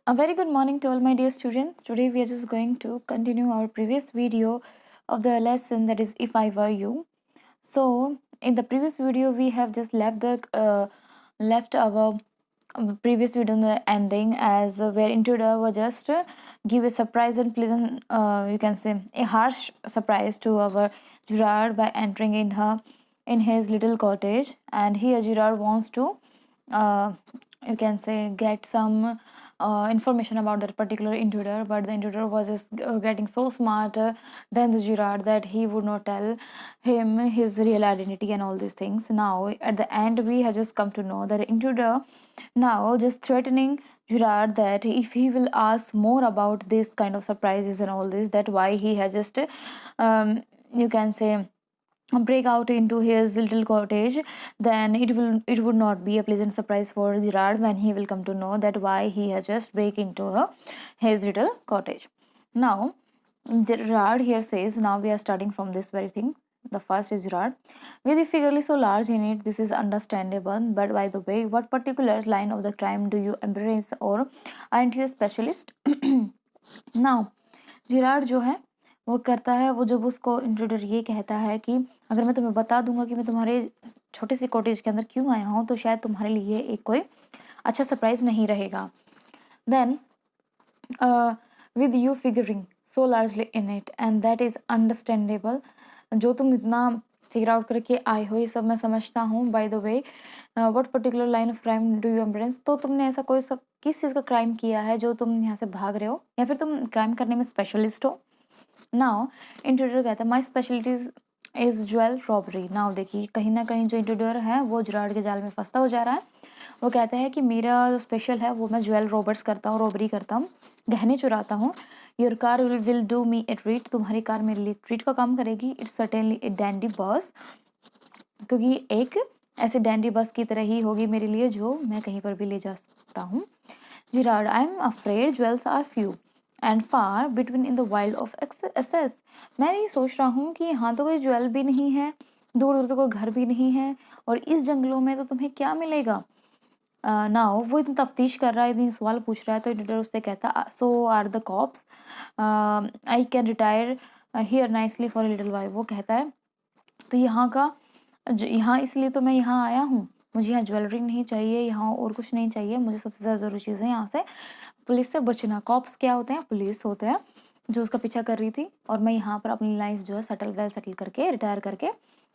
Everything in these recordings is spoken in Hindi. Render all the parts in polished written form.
A very good morning to all my dear students. Today we are just going to continue our previous video of the lesson, that is If I Were You. So in the previous video we have just left our previous video in the ending, as where intruder was just give a surprise and pleasant, you can say a harsh surprise to our Gerard by entering in his little cottage, and here Gerard wants to uh, you can say get some information about that particular intruder, but the intruder was just getting so smart than the Girard that he would not tell him his real identity and all these things. Now at the end we have just come to know that intruder now just threatening Girard that if he will ask more about this kind of surprises and all this, that why he has just you can say break out into his little cottage, then it would not be a pleasant surprise for Gerard when he will come to know that why he has just break into his little cottage. Now Gerard here says, now we are starting from this very thing. The first is Gerard. With the figure so large in it, this is understandable. But by the way, what particular line of the crime do you embrace, or aren't you a specialist? Now Gerard जो है वो करता है, वो जब उसको इंट्रोडर ये कहता है कि अगर मैं तुम्हें बता दूंगा कि मैं तुम्हारे छोटे से कॉटेज के अंदर क्यों आया हूँ, तो शायद तुम्हारे लिए एक कोई अच्छा सरप्राइज नहीं रहेगा. Then with you figuring so largely in it and that is understandable. जो तुम इतना फिगर आउट करके आए हो ये सब मैं समझता हूँ. By the way what particular line of crime do you embrace, तो तुमने ऐसा कोई सब किस चीज़ का क्राइम किया है जो तुम यहाँ से भाग रहे हो, या फिर तुम क्राइम करने में स्पेशलिस्ट हो. नाउ इंट्रोड्यूर कहता है my specialities is jewel robbery. Now देखिए कहीं ना कहीं जो इंट्रोड्यूर है वो जुराड के जाल में फंसता हो जा रहा है. वो कहता है कि मेरा जो स्पेशल है वो मैं ज्वेल रॉबर्ट्स करता हूँ, रॉबरी करता हूँ, गहने चुराता हूँ. Your car will do me A treat, तुम्हारी कार मेरे लिए ट्रीट का काम करेगी. इट्स सर्टेनली ए डैंडी बस, क्योंकि एक ऐसे डैंडी बस की तरह ही होगी मेरे लिए जो मैं कहीं पर भी ले जा सकता हूँ. Gerard, I am afraid jewels are few and far between in the wild of access. मैं ये सोच रहा हूँ कि यहाँ तो कोई ज्वेल भी नहीं है, दूर दूर तो कोई घर भी नहीं है, और इस जंगलों में तो तुम्हें क्या मिलेगा. नाउ वो इतनी तफ्तीश कर रहा है, इतनी सवाल पूछ रहा है, तो एडिटर उससे कहता so are the cops, I can retire here nicely for little while. वो कहता है तो यहाँ इसलिए तो मैं यहाँ आया हूँ, मुझे यहाँ ज्वेलरी नहीं चाहिए, यहाँ और कुछ नहीं चाहिए, मुझे सबसे ज़्यादा ज़रूरी चीज़ है यहाँ से पुलिस से बचना. कॉप्स क्या होते हैं, पुलिस होते हैं जो उसका पीछा कर रही थी, और मैं यहाँ पर अपनी लाइफ जो है सेटल करके रिटायर करके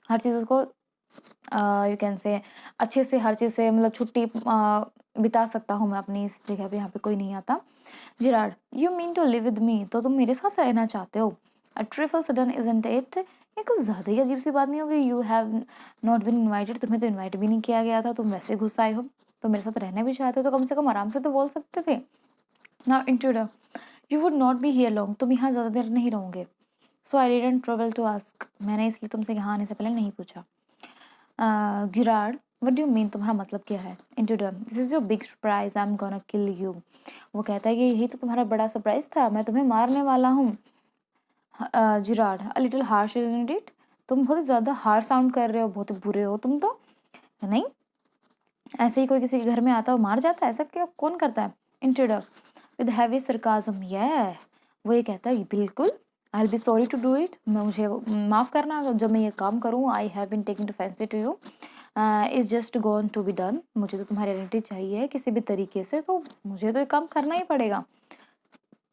हर चीज़ उसको यू कैन से अच्छे से हर चीज़ से मतलब छुट्टी बिता सकता हूँ मैं अपनी इस जगह पे, यहाँ पे कोई नहीं आता. Girard, you mean to live with me, तो तुम मेरे साथ रहना चाहते हो. A trifle sudden isn't it, ये कुछ ज़्यादा ही अजीब सी बात नहीं होगी. You have not been invited, तुम्हें तो इन्वाइट भी नहीं किया गया था, तुम वैसे घुस आए हो, तो मेरे साथ रहना भी चाहते हो तो कम से कम आराम से तो बोल सकते थे. Now intruder, you would not be here long, तुम यहाँ ज़्यादा देर नहीं रहोगे. So I didn't trouble to ask, मैंने इसलिए तुमसे यहाँ आने से पहले नहीं पूछा. Girard, what do you mean, तुम्हारा मतलब क्या है. Intruder, this is your big surprise, I am gonna kill you. वो कहता है कि यही तो तुम्हारा बड़ा सरप्राइज था, मैं तुम्हें मारने वाला हूँ. Gerard, a little harsh isn't it, तुम बहुत ज़्यादा हार्श साउंड कर रहे हो, बहुत बुरे हो तुम तो. नहीं, ऐसे ही कोई किसी के घर में आता है मार जाता है, ऐसा क्या कौन करता है. इंट्रूडर विद हैवी सरकाजम, ये वो ये कहता है बिल्कुल, I will be sorry to do it, मैं मुझे माफ़ करना जब मैं ये काम करूँ. I have been taking to fancy to you, is just gone to be done, मुझे तो तुम्हारी आइडेंटिटी चाहिए किसी भी तरीके से, तो मुझे तो ये काम करना ही पड़ेगा.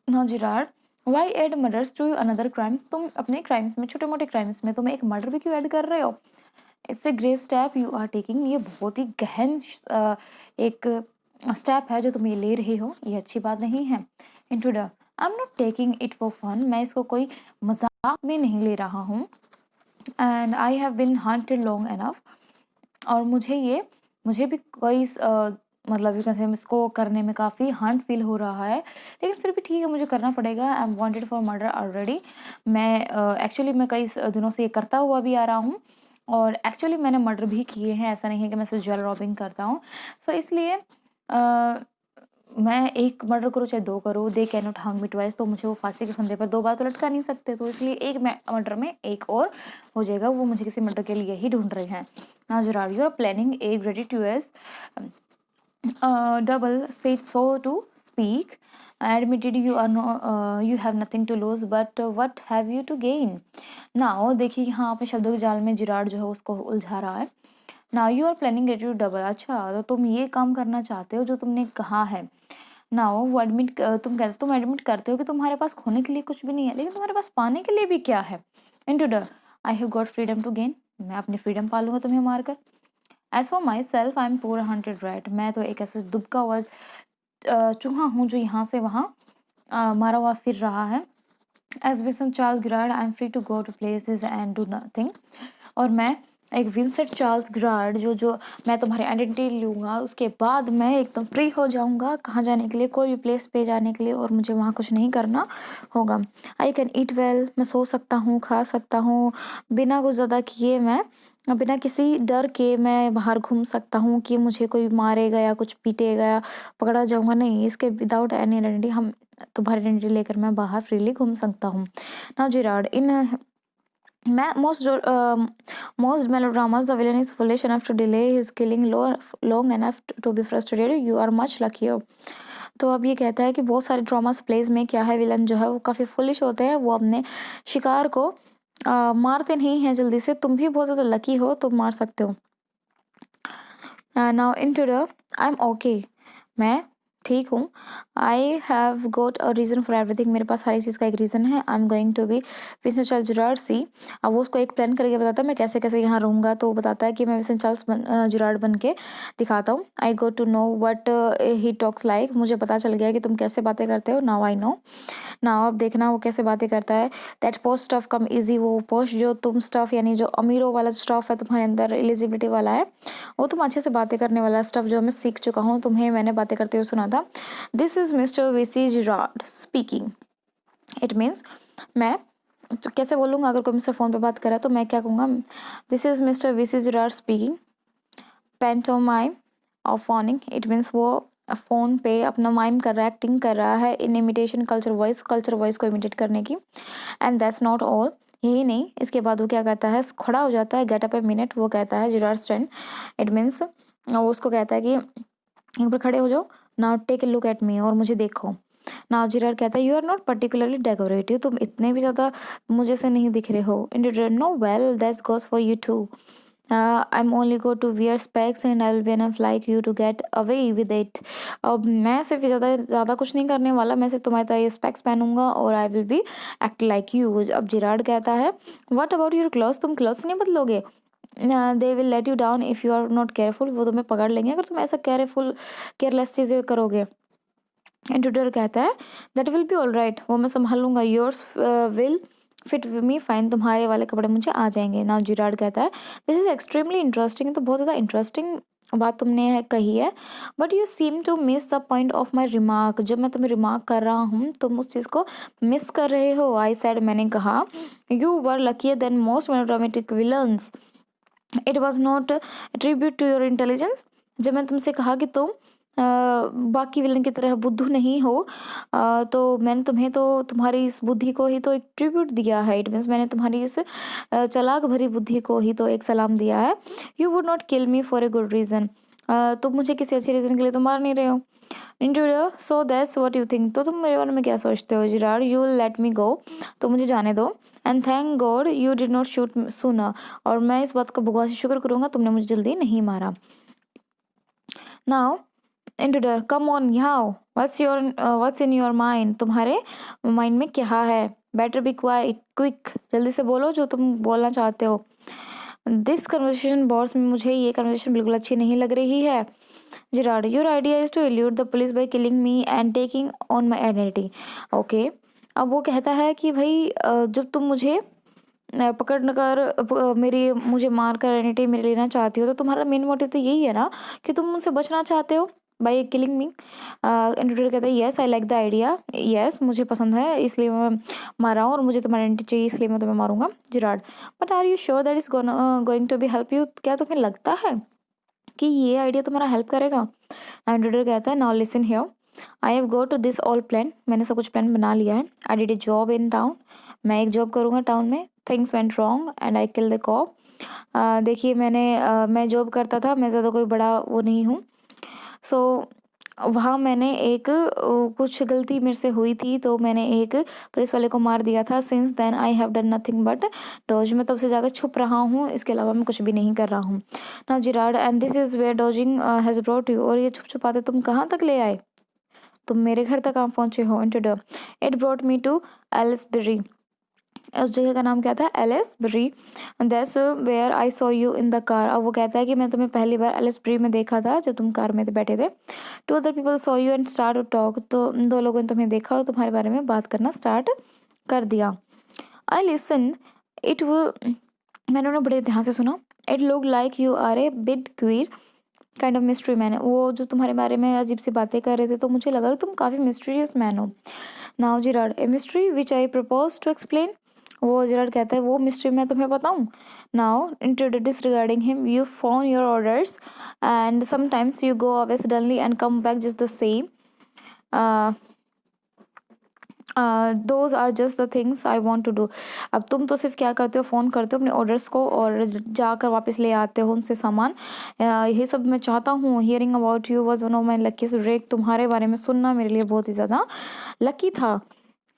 No Girard, why add murders to another crime, तुम अपने क्राइम्स में, छोटे मोटे क्राइम्स में तुम एक मर्डर भी क्यों ऐड कर रहे हो. इससे grave step you are taking, ये बहुत ही गहन एक स्टेप है जो तुम ये ले रहे हो, ये अच्छी बात नहीं है. Intruder, I am not taking it for fun, मैं इसको कोई मजाक में नहीं ले रहा हूँ. And I have been hunted long enough, और मुझे भी कोई मतलब यू कैन से इसको करने में काफ़ी हंट फील हो रहा है, लेकिन फिर भी ठीक है मुझे करना पड़ेगा. I am wanted for murder already, मैं एक्चुअली मैं कई दिनों से ये करता हुआ भी आ रहा हूँ, और एक्चुअली मैंने मर्डर भी किए हैं, ऐसा नहीं है कि मैं सिर्फ ज्वेल रॉबिंग करता हूँ. सो इसलिए मैं एक मर्डर करूँ चाहे दो करूँ, they can not hung me twice, तो मुझे वो फांसी के फंदे पर दो बार तो लटका नहीं सकते, तो इसलिए एक मर्डर में एक और हो जाएगा, वो मुझे किसी मर्डर के लिए ही ढूंढ रहे हैं. Now Girard, you are planning a credit us double said so to speak, admitted you are no you have nothing to lose, but what have you to gain? Now देखिए यहाँ पे शब्दों के जाल में जिराड जो है उसको उलझा रहा है. Now you are planning to double. अच्छा तो तुम ये काम करना चाहते हो जो तुमने कहा है. नाउ वो एडमिट तुम एडमिट करते हो कि तुम्हारे पास खोने के लिए कुछ भी नहीं है, लेकिन तुम्हारे पास पाने के लिए भी क्या है. Intruder, I have got freedom to gain. मैं अपनी फ्रीडम पालूंगा तुम्हें मारकर. As for myself I am poor hunted rat. मैं तो एक ऐसा दुबका हुआ चूहा हूँ जो यहाँ से वहाँ मारा हुआ फिर रहा है. As Vincent Charles Girard I am free to go to places and do nothing. और मैं एक विंसेंट चार्ल्स गिरार्ड जो मैं तुम्हारी आइडेंटिटी लूँगा, उसके बाद मैं एकदम फ्री हो जाऊँगा कहाँ जाने के लिए, कोई भी प्लेस पे जाने के लिए, और मुझे वहाँ कुछ नहीं करना होगा. I can eat well. मैं सो सकता हूँ, खा सकता हूँ, बिना कुछ ज़्यादा किए मैं बिना किसी डर के मैं बाहर घूम सकता हूँ कि मुझे कोई मारेगा या कुछ पीटेगा या पकड़ा जाऊँगा. नहीं, इसके विदाउट एनी आइडेंटिटी हम तुम्हारी आइडेंटिटी लेकर मैं बाहर फ्रीली घूम सकता हूँ. Now Gerard, in most melodramas the villain is foolish enough to delay his killing long enough to be frustrated. You are much luckier. तो अब ये कहता है कि बहुत सारे ड्रामास प्लेज में क्या है, विलन जो है वो काफ़ी फुलिश होते हैं, वो अपने शिकार को मारते नहीं हैं जल्दी से. तुम भी बहुत ज़्यादा लकी हो, तुम मार सकते हो. Now into the I am okay. मैं ठीक हूँ. I have got a reason for everything. मेरे पास हर एक चीज़ का एक रीज़न है. I am going to be Winston Charles Girard सी. अब वो उसको एक प्लान करके बताता है मैं कैसे कैसे यहाँ रहूँगा. तो वो बताता है कि मैं विंस्टन चार्ल्स जिरार्ड बन के दिखाता हूँ. I go to know what he talks like. मुझे पता चल गया कि तुम कैसे बातें करते हो. Now I know. नाउ अब देखना वो कैसे बातें करता है. That post stuff come easy. वो पोस्ट जो तुम स्टफ यानी जो अमीरों वाला स्टफ है तुम्हारे अंदर, एलिजिबिलिटी वाला है, वो तुम अच्छे से बातें करने वाला स्टफ जो मैं सीख चुका हूँ, तुम्हें मैंने बातें करते हुए सुना था. This is mister VC Gerrard speaking. It means मैं तो कैसे बोलूँगा अगर कोई मुझसे फ़ोन पे बात करे तो मैं क्या कहूँगा. This is mister VC Gerrard speaking. Pantomime और फॉनिंग. इट मीन्स वो फ़ोन पे अपना माइम कर रहा है, एक्टिंग कर रहा है इन इमिटेशन कल्चर वॉइस को इमिटेट करने की. And that's not all. यही नहीं, इसके बाद वो क्या कहता है, खड़ा हो जाता है. Get up a minute. वो कहता है जिरार्ड स्टैंड. इट मीन्स वो उसको कहता है कि यहाँ पर खड़े हो जाओ. Now take a look at me. और मुझे देखो. नाउ जिरार्ड कहता है you are not particularly decorative. तुम इतने भी ज़्यादा मुझे से नहीं दिख रहे हो. And no well that's goes for you too. I'm only go to wear specs and I will be enough like you to get away with it. अब मैं सिर्फ ज़्यादा कुछ नहीं करने वाला. मैं सिर्फ तुम्हारी तरह ये स्पेक्स पहनूंगा और I will be act like you. अब जिराड कहता है व्हाट अबाउट योर क्लॉथ्स. तुम क्लॉथ्स नहीं बदलोगे. They will let you down if you are not careful. वो तुम्हें पकड़ लेंगे अगर तुम ऐसा केयरलेस चीज़ें करोगे. इंट्रूडर कहता है that will be all right. वो मैं संभाल लूँगा. Yours will fit me fine. तुम्हारे वाले कपड़े मुझे आ जाएंगे. नाउ जिराड कहता है दिस इज एक्सट्रीमली इंटरेस्टिंग. तो बहुत ज़्यादा इंटरेस्टिंग बात तुमने कही है. But you seem to miss the point of my remark. जब मैं तुम्हें रिमार्क कर रहा हूँ तुम उस चीज़ को मिस कर रहे हो. I said. मैंने कहा you were luckier than most melodramatic villains. It was not tribute to your intelligence. जब मैं तुमसे कहा कि तुम बाकी विलन की तरह बुद्धू नहीं हो, तो मैंने तुम्हें तो तुम्हारी इस बुद्धि को ही तो एक ट्रिब्यूट दिया है. इट मीन्स मैंने तुम्हारी इस चालाक भरी बुद्धि को ही तो एक सलाम दिया है. You would not kill me for a good reason. तुम मुझे किसी अच्छे रीज़न के लिए तो मार नहीं रहे हो. Intruder so that's what you think. तो तुम मेरे बारे में क्या सोचते हो. Girard you will let me go. तो मुझे जाने दो. And thank God you did not shoot sooner. और मैं इस बात का भगवान से शुक्र करूँगा तुमने मुझे जल्दी नहीं मारा. नाउ इंट्रूडर कम ऑन यहाँ. What's in your mind. तुम्हारे माइंड में क्या है. Better be quick. जल्दी से बोलो जो तुम बोलना चाहते हो. दिस कन्वर्सेशन बॉस में मुझे ये कन्वर्सेशन बिल्कुल अच्छी नहीं लग रही है. Girard your idea is to elude the police by killing me and taking on my identity. Okay. अब वो कहता है कि भाई जब तुम मुझे पकड़ कर मुझे मार कर आइडेंटिटी मेरे लेना चाहती हो तो तुम्हारा मेन मोटिव तो यही है ना कि तुम मुझसे बचना चाहते हो बाई किलिंग मी. इंट्रूडर कहता है yes I like the idea. Yes मुझे पसंद है इसलिए मैं मार रहा हूँ और मुझे तुम्हारी आइडेंटिटी चाहिए इसलिए मैं तुम्हें मारूंगा. Girard but are you sure that is going to be help you. क्या तुम्हें लगता है कि ये आइडिया तुम्हारा हेल्प करेगा. इंट्रूडर कहता है now listen here. I have go to this all plan. मैंने सब कुछ प्लान बना लिया है. I did a job in town. मैं एक जॉब करूँगा टाउन में. Things went wrong and I kill the cop. देखिए मैं जॉब करता था. मैं ज़्यादा कोई बड़ा वो नहीं हूँ. सो वहाँ मैंने एक कुछ गलती मेरे से हुई थी, तो मैंने एक पुलिस वाले को मार दिया था। Since then I have done nothing but dodge. मैं तब से जाकर छुप रहा हूँ, इसके अलावा मैं कुछ भी नहीं कर रहा हूँ। Now Girard, and this is where dodging has brought you. और ये छुप छुपाते तुम कहाँ तक ले आए? तुम मेरे घर तक कहाँ पहुँचे हो? Into the it brought me to Aylesbury. उस जगह का नाम क्या था? Aylesbury. That's where I saw you in the car. अब वो कहता है कि मैं तुम्हें पहली बार एलिसबरी में देखा था जब तुम कार में थे, बैठे थे। Two other people saw you and start to talk. तो दो लोगों ने तुम्हें देखा और तुम्हारे बारे में बात करना स्टार्ट कर दिया। आई लिसन इट वो, मैंने उन्हें बड़े ध्यान से सुना। It look like you are a bit queer kind of mystery man. वो जो तुम्हारे बारे में अजीब सी बातें कर रहे थे, तो मुझे लगा कि तुम काफ़ी मिस्टीरियस मैन हो। Now Girard, a mystery which I propose to explain. वो जिराड कहता है, वो मिस्ट्री मैं तुम्हें बताऊं। Now introduce regarding him, you phone your orders and sometimes you go away suddenly and come back just the same. Those are just the things I want to do. अब तुम तो सिर्फ क्या करते हो, फ़ोन करते हो अपने ऑर्डर्स को और जाकर वापस ले आते हो उनसे सामान। यही सब मैं चाहता हूँ। Hearing about you was one of my luckiest break. तुम्हारे बारे में सुनना मेरे लिए बहुत ही ज़्यादा लकी था,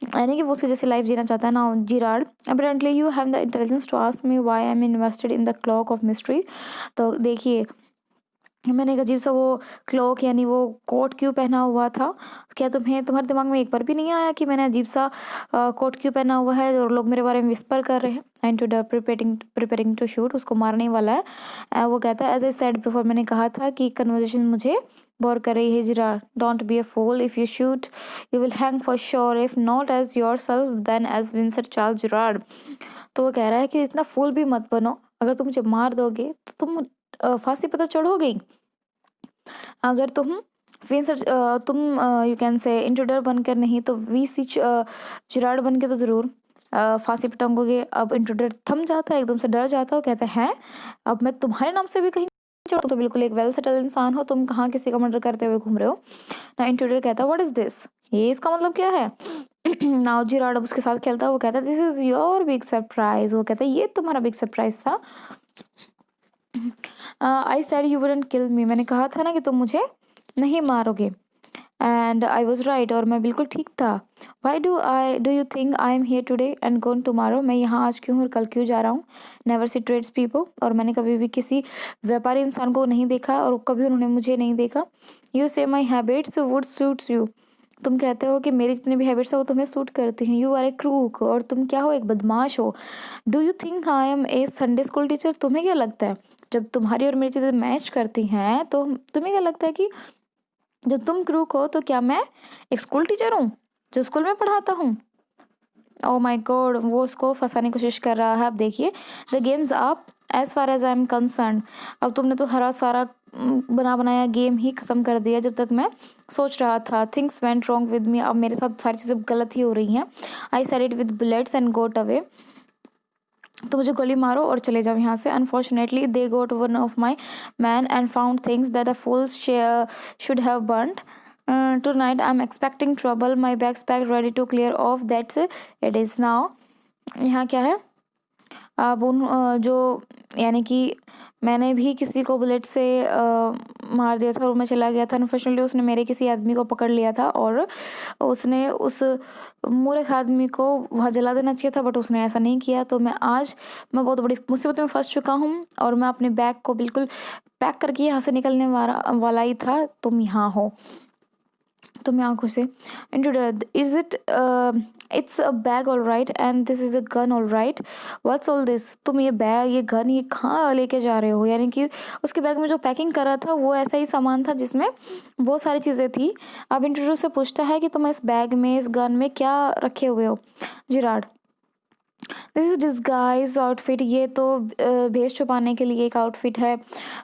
यानी कि वो उसकी जैसे लाइफ जीना चाहता है ना। Girard, apparently you have the intelligence to ask me why I am invested in the cloak of mystery. तो देखिए, मैंने एक अजीब सा वो क्लॉक यानी वो कोट क्यों पहना हुआ था। क्या तुम्हारे दिमाग में एक बार भी नहीं आया कि मैंने अजीब सा कोट क्यों पहना हुआ है और लोग मेरे बारे में विस्पर कर रहे हैं? And to the preparing to shoot, उसको मारने वाला है। वो कहता है, एज आई सेड बिफोर, मैंने कहा था कि कन्वर्जेशन मुझे बोर कर रही है। जिरा, don't be a fool, if you shoot you will hang for sure, if not as yourself then as Vincent Charles Girard. तो वो कह रहा है कि इतना फूल भी मत बनो, अगर तुम मुझे मार दोगे तो तुम फांसी पर तो चढ़ोगे। अगर तुम यू कैन से इंट्रूडर बनकर नहीं तो वीसी चिराड बन के तो ज़रूर फांसी पे टंगोगे। अब इंट्रूडर थम जाता है, एकदम से डर जाता है, कहते हैं अब मैं तुम्हारे नाम से भी कहीं चढ़ो, तो बिल्कुल एक वेल सेटल इंसान हो, तुम कहाँ किसी का मर्डर करते हुए घूम रहे हो ना। इंट्रूडर कहता है, व्हाट इज दिस, ये इसका मतलब क्या है? नाउ जिराड अब उसके साथ खेलता है। वो कहता है, this is your big surprise. वो कहता है, ये तुम्हारा बिग सरप्राइज था। आई सैड यू वुडंट किल मी। मैंने कहा था ना कि तुम मुझे नहीं मारोगे। एंड आई वॉज राइट, और मैं बिल्कुल ठीक था। Why do you think I am here today and gone tomorrow. मैं यहाँ आज क्यों और कल क्यों जा रहा हूँ? नेवर सी ट्रेड्स पीपल, और मैंने कभी भी किसी व्यापारी इंसान को नहीं देखा और कभी उन्होंने मुझे नहीं देखा। यू से माई हैबिट्स वुड सूट्स यू। तुम कहते हो कि मेरी जितनी भी हैबिट्स है वो तुम्हें सूट करती हैं। यू आर ए क्रूक, और तुम क्या हो, एक बदमाश हो। Do you think I am a Sunday school teacher. तुम्हें क्या लगता है जब तुम्हारी और मेरी चीज़ें मैच करती हैं तो तुम्हें क्या लगता है कि जब तुम क्रूक हो तो क्या मैं एक स्कूल टीचर हूँ जो स्कूल में पढ़ाता हूँ? ओ माय गॉड, वो उसको फंसाने की कोशिश कर रहा है। अब देखिए, the game's up as far as I am concerned. अब तुमने तो हरा सारा बना बनाया गेम ही ख़त्म कर दिया जब तक मैं सोच रहा था। Things went wrong with me. अब मेरे साथ सारी चीज़ें गलत ही हो रही हैं। I said it with bullets and got away. तो मुझे गोली मारो और चले जाओ यहाँ से। Unfortunately they got one of my man and found things that the fools should have burned. Tonight I am expecting trouble, my bags packed ready to clear off, that's it is now. यहाँ क्या है? अब जो यानी कि मैंने भी किसी को बुलेट से मार दिया था और मैं चला गया था। अनफॉर्चुनेटली उसने मेरे किसी आदमी को पकड़ लिया था और उसने उस मूर्ख आदमी को वहाँ जला देना चाहिए था, बट उसने ऐसा नहीं किया। तो मैं बहुत बड़ी मुसीबत में फंस चुका हूँ और मैं अपने बैग को बिल्कुल पैक करके यहाँ से निकलने वाला ही था। तुम यहाँ हो। तो मैं आंखों से intruder, is it it's a bag all right and this is a gun all right, what's all this. तुम ये बैग, ये गन, ये कहाँ लेके जा रहे हो? यानी कि उसके बैग में जो पैकिंग कर रहा था वो ऐसा ही सामान था जिसमें बहुत सारी चीज़ें थी। अब इंट्रोड्यूस से पूछता है कि तुम इस बैग में, इस गन में क्या रखे हुए हो? Gerard, this is disguise outfit. ये तो भेष छुपाने के लिए एक आउटफिट है।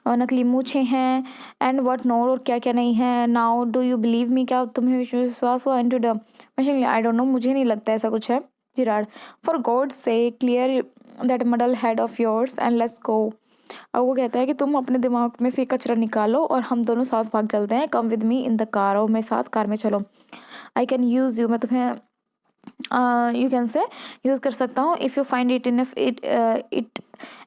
नकली मूछें हैं एंड व्हाट नोर, और क्या क्या नहीं है। Now do you believe me, क्या तुम्हें विश्वास हुआ? And to the machine, I don't know, मुझे नहीं लगता ऐसा कुछ है। Girard, for God sake clear that muddle head of yours and let's go. अब वो कहता है कि तुम अपने दिमाग में से कचरा निकालो और हम दोनों साथ भाग चलते हैं। Come with me in the car, और मेरे साथ कार में चलो। आई कैन यूज़ यू, मैं तुम्हें यू कैन से यूज़ कर सकता हूँ। If you find it in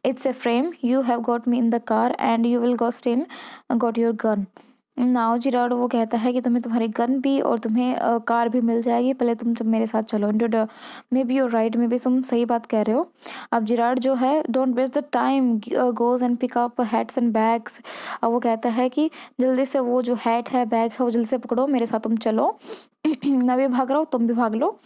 it's a frame, you have got me in the car and you will ghost in got your gun. Now Gerard वो कहता है कि तुम्हें तुम्हारी गन भी और तुम्हें कार भी मिल जाएगी, पहले तुम जब मेरे साथ चलो into the. May be your right, may be तुम सही बात कह रहे हो। अब जिराड जो है, don't waste the time, goes and pick up hats and bags. अब वो कहता है कि जल्दी से वो जो हैट है, बैग है, वो जल्दी से पकड़ो, मेरे साथ तुम चलो। मैं भी भाग रहा हूँ, तुम भी भाग लो।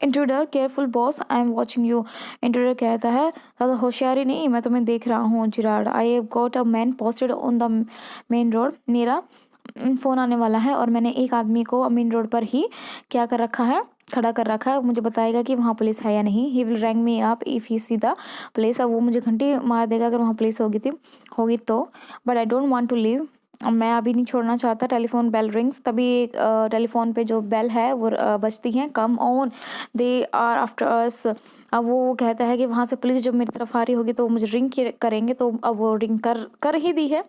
Intruder, careful boss, I am watching you. Intruder कहता है ज़्यादा होशियारी नहीं, मैं तुम्हें देख रहा हूँ Gerard. I have got a man posted on the main road. मेरा फ़ोन आने वाला है और मैंने एक आदमी को मेन रोड पर ही क्या कर रखा है, खड़ा कर रखा है। मुझे बताएगा कि वहाँ पुलिस है या नहीं। He will wrong me up if he see the police. अब वो मुझे घंटी मार देगा अगर वहाँ पुलिस होगी तो। But I don't want to leave. मैं अभी नहीं छोड़ना चाहता। टेलीफोन बेल रिंग्स, तभी टेलीफोन पे जो बेल है वो बजती है। Come on, they are after us. अब वो कहता है कि वहाँ से पुलिस जब मेरी तरफ आ रही होगी तो वो मुझे रिंग करेंगे। तो अब वो रिंग कर कर ही दी है।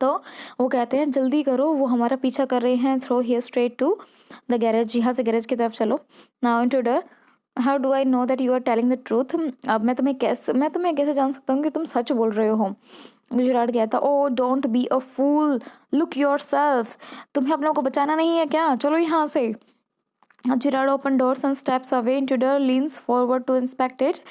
तो वो कहते हैं जल्दी करो, वो हमारा पीछा कर रहे हैं। Throw here straight to the garage, यहाँ से गैरेज की तरफ चलो। Now into the, how do I know that you are telling the truth. अब मैं तुम्हें कैसे जान सकता हूँ कि तुम सच बोल रहे हो। गुजरात कहता, oh don't be a fool, look yourself. तुम्हें अपनों को बचाना नहीं है क्या, चलो यहाँ से। Girard opened doors and steps away. Tudor leans forward to inspect it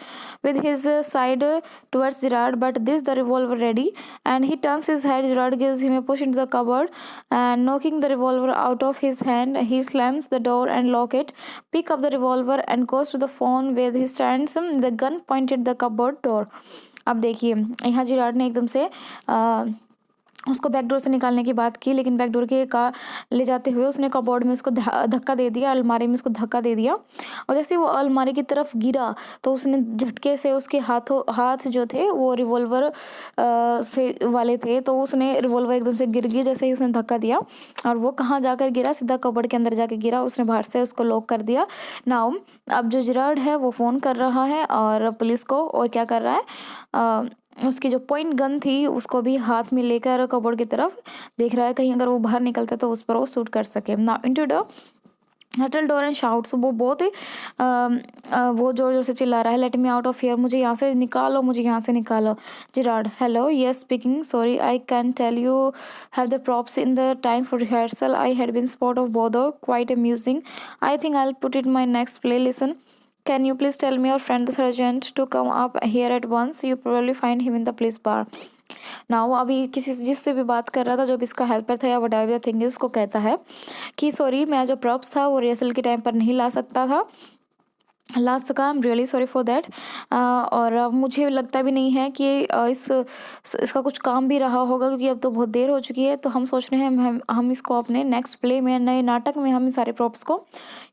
with his side towards Girard, but this the revolver ready, and he turns his head. Girard gives him a push into the cupboard and knocking the revolver out of his hand. He slams the door and lock it. Pick up the revolver and goes to the phone where he stands. The gun pointed the cupboard door. अब देखिए यहाँ जिराड ने एकदम से उसको बैकडोर से निकालने की बात की, लेकिन बैकडोर के का ले जाते हुए उसने कबोर्ड में उसको धक्का दे दिया, अलमारी में उसको धक्का दे दिया। और जैसे वो अलमारी की तरफ गिरा तो उसने झटके से उसके हाथ जो थे वो रिवॉल्वर से वाले थे, तो उसने रिवॉल्वर एकदम से गिर गई जैसे ही उसने धक्का दिया। और वो कहाँ जाकर गिरा, सीधा कबर्ड के अंदर जाके गिरा। उसने बाहर से उसको लॉक कर दिया। नाउ अब जो जिराड है वो फ़ोन कर रहा है और पुलिस को, और क्या कर रहा है, उसकी जो पॉइंट गन थी उसको भी हाथ में लेकर कबोर्ड की तरफ देख रहा है, कहीं अगर वो बाहर निकलता है तो उस पर वो शूट कर सके। ना इनटू द हटल डोर एंड शाउट्स, वो बहुत ही वो जोर जोर से चिल्ला रहा है, let me out of here, मुझे यहाँ से निकालो, मुझे यहाँ से निकालो। Girard, hello, yes speaking, sorry I can tell you have the props in the time for rehearsal, I had been spot of bother, quite amusing, I think I will put it my next play, listen, can you please tell me your friend the sergeant to come up here at once? You probably find him in the police bar. Now अभी किसी जिससे भी बात कर रहा था, जो भी इसका हेल्पर था या whatever the thing is, उसको कहता है कि सॉरी मैं जो प्रॉप्स था वो रिहर्सल के टाइम पर नहीं ला सकता था, लास्ट का, I am really sorry for that. और अब मुझे लगता भी नहीं है कि इसका कुछ काम भी रहा होगा, क्योंकि अब तो बहुत देर हो चुकी है। तो हम सोच रहे हैं हम इसको अपने नेक्स्ट प्ले में, नए नाटक में हम सारे प्रॉप्स को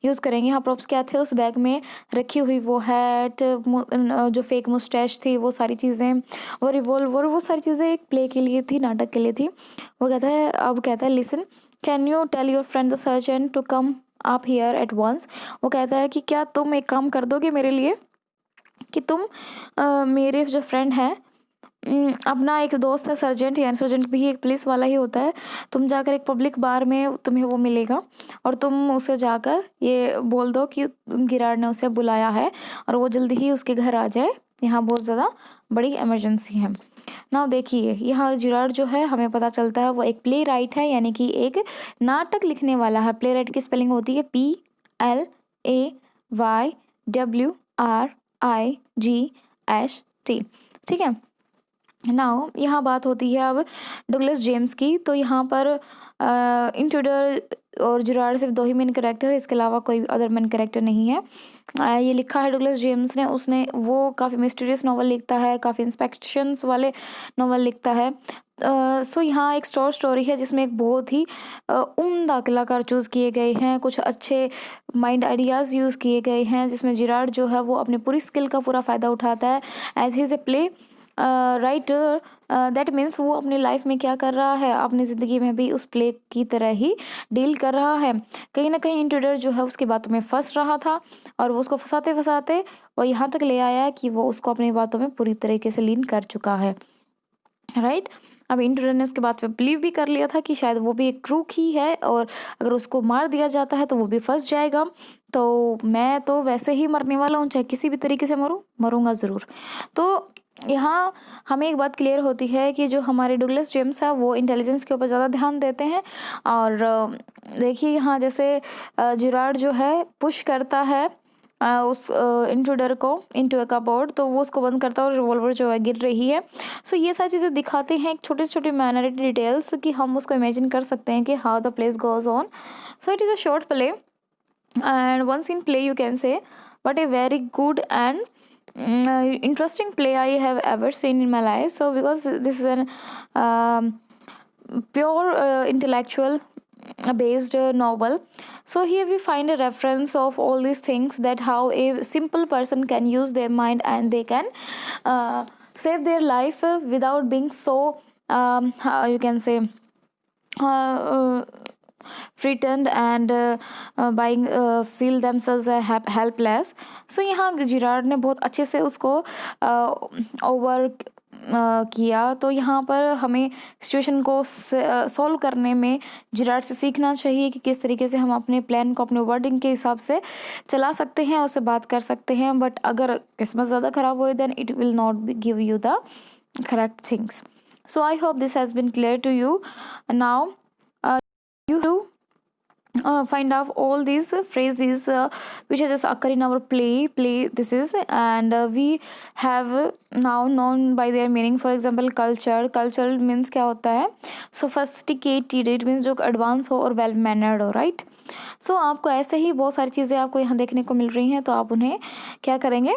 यूज़ करेंगे। हाँ, प्रॉप्स क्या थे, उस बैग में रखी हुई वो हैट, जो फेक मुस्टैच थी, वो सारी चीज़ें, और रिवॉल्वर, वो सारी चीज़ें एक प्ले के लिए थी, नाटक के लिए थी। वो कहता है, अब कहता है listen, can you tell your friend the sergeant to come up here eight once. वो कहता है कि क्या तुम एक काम कर दोगे मेरे लिए, कि तुम मेरे जो फ्रेंड है, अपना एक दोस्त है सर्जेंट, यानी सर्जेंट भी एक पुलिस वाला ही होता है, तुम जाकर एक पब्लिक बार में तुम्हें वो मिलेगा और तुम उसे जाकर ये बोल दो कि गिराड ने उसे बुलाया है और वो जल्दी ही उसके घर आ जाए, यहाँ बहुत ज़्यादा बड़ी इमरजेंसी है। ना देखिए यहाँ जिराड जो है, हमें पता चलता है वो एक प्ले राइट है, यानी कि एक नाटक लिखने वाला है। प्ले राइट की स्पेलिंग होती है PLAYWRIGHT, ठीक है। नाउ यहाँ बात होती है अब डगलस जेम्स की। तो यहाँ पर इंट्रूडर और जिराड सिर्फ दो ही मेन कैरेक्टर है, इसके अलावा कोई अदर मेन कैरेक्टर नहीं है। ये लिखा है डगलस जेम्स ने, उसने वो काफ़ी मिस्टीरियस नावल लिखता है, काफ़ी इंस्पेक्शंस वाले नावल लिखता है। सो यहाँ एक स्टोरी है जिसमें एक बहुत ही उम्दा कलाकार चूज़ किए गए हैं, कुछ अच्छे माइंड आइडियाज़ यूज़ किए गए हैं, जिसमें जिराड जो है वो अपनी पूरी स्किल का पूरा फ़ायदा उठाता है as he is a play writer. That means वो अपनी लाइफ में क्या कर रहा है, अपनी ज़िंदगी में भी उस प्ले की तरह ही डील कर रहा है। कहीं ना कहीं इंट्रूडर जो है उसकी बातों में फंस रहा था और वो उसको फंसाते फंसाते और यहाँ तक ले आया कि वो उसको अपनी बातों में पूरी तरीके से लीन कर चुका है, राइट। अब इंट्रूडर ने उसके बात पे बिलीव भी कर लिया था कि शायद वो भी एक क्रूक ही है और अगर उसको मार दिया जाता है तो वो भी फंस जाएगा। तो मैं तो वैसे ही मरने वाला हूँ, चाहे किसी भी तरीके से मरूंगा ज़रूर। तो यहाँ हमें एक बात क्लियर होती है कि जो हमारे डुगलस जेम्स है वो इंटेलिजेंस के ऊपर ज़्यादा ध्यान देते हैं। और देखिए यहाँ जैसे जिराड जो है पुश करता है उस इंट्रूडर को इनटू अ कपबोर्ड, तो वो उसको बंद करता है और रिवॉल्वर जो है गिर रही है। सो ये सारी चीज़ें दिखाते हैं एक छोटे छोटे माइनॉरिटी डिटेल्स कि हम उसको इमेजिन कर सकते हैं कि how the place goes on. So it is a short play and once in play you can say, but a very good and interesting play I have ever seen in my life. So because this is an pure intellectual based novel, so here we find a reference of all these things, that how a simple person can use their mind and they can save their life without being so how you can say uh, frightened and buying feel themselves helpless. So यहाँ जिराड ने बहुत अच्छे से उसको ओवर किया। तो यहाँ पर हमें सिचुएशन को सॉल्व करने में जिराड से सीखना चाहिए कि किस तरीके से हम अपने प्लान को अपने वर्डिंग के हिसाब से चला सकते हैं, उससे बात कर सकते हैं। बट अगर किस्मत ज़्यादा ख़राब हो then it will not give you the correct things. So I hope this has been clear to you. Now you find out all these phrases which are just occur in our play this is, and we have now known by their meaning. For example, culture means क्या होता है, sophisticated it means जो एडवांस हो और वेल मैनर्ड हो, राइट। सो आपको ऐसे ही बहुत सारी चीज़ें आपको यहाँ देखने को मिल रही हैं, तो आप उन्हें क्या करेंगे,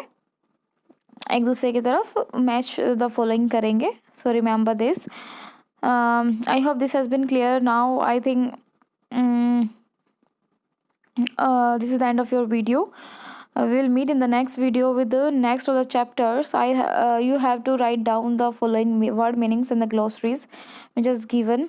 एक दूसरे की तरफ मैच द फॉलोइंग करेंगे। So remember this. I hope this has been clear now. I think this is the end of your video. We will meet in the next video with the next of the chapters. You have to write down the following word meanings in the glossaries which is given.